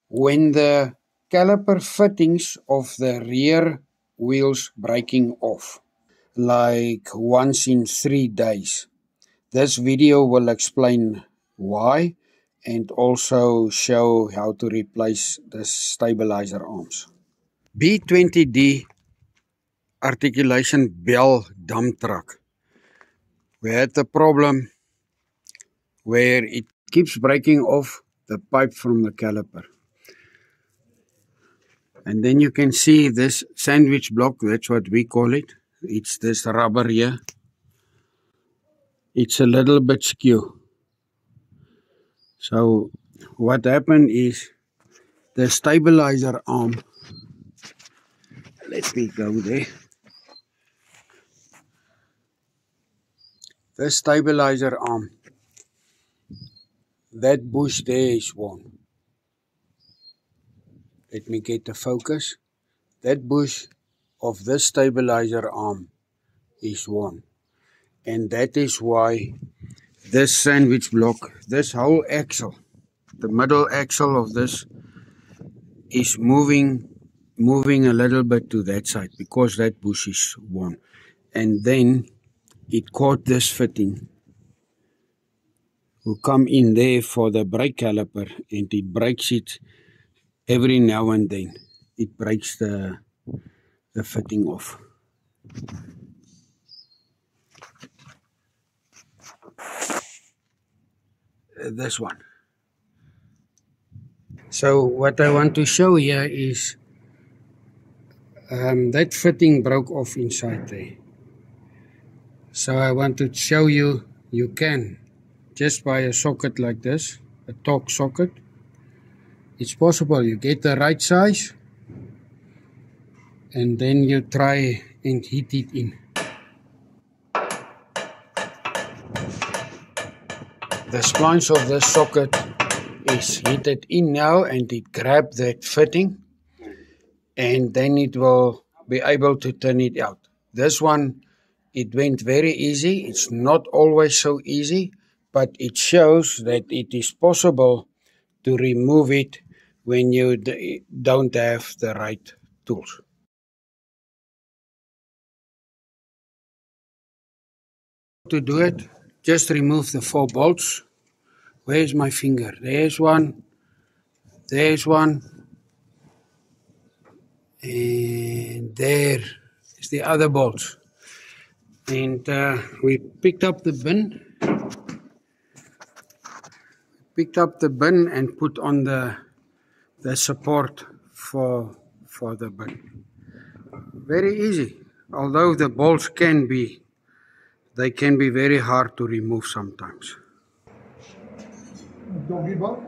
when the caliper fittings of the rear wheels breaking off, like once in 3 days. This video will explain why and also show how to replace the stabilizer arms. B20D articulation bell dump truck. We had a problem where it keeps breaking off the pipe from the caliper. And then you can see this sandwich block, that's what we call it. It's this rubber here. It's a little bit skew. So what happened is the stabilizer arm, let me go there. The stabilizer arm, that bush there is worn. Let me get the focus. That bush of this stabilizer arm is worn. And that is why this sandwich block, this whole axle, the middle axle of this is moving a little bit to that side because that bush is worn. And then it caught this fitting. Will come in there for the brake caliper and it breaks it every now and then. It breaks the fitting off. This one. So what I want to show here is that fitting broke off inside there. So I want to show you, you can just buy a socket like this, a torque socket. It's possible you get the right size and then you try and hit it in. The splines of this socket is heated in now and it grabs that fitting and then it will be able to turn it out. This one, it went very easy. It's not always so easy, but it shows that it is possible to remove it when you don't have the right tools. To do it, just remove the 4 bolts. Where's my finger? There's one. There's one. And there is the other bolts. And we picked up the bin. And put on the support for the bin. Very easy. Although the bolts can be very hard to remove sometimes. Doggy ball.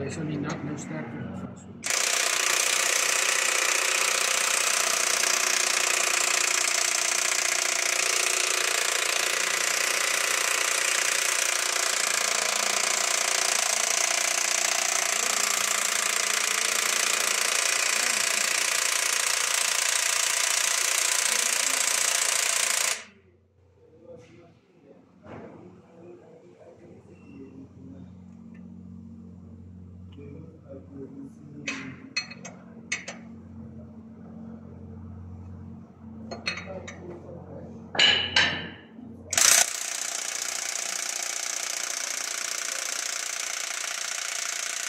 Actually not no starter.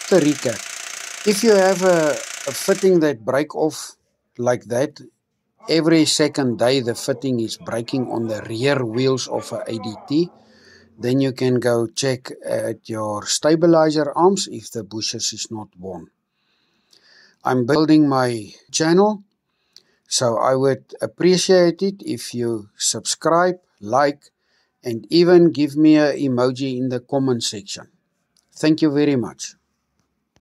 To recap, if you have a fitting that break off like that, every second day the fitting is breaking on the rear wheels of a ADT, then you can go check at your stabilizer arms if the bushes is not worn. I'm building my channel So I would appreciate it if you subscribe, like, and even give me an emoji in the comment section. Thank you very much.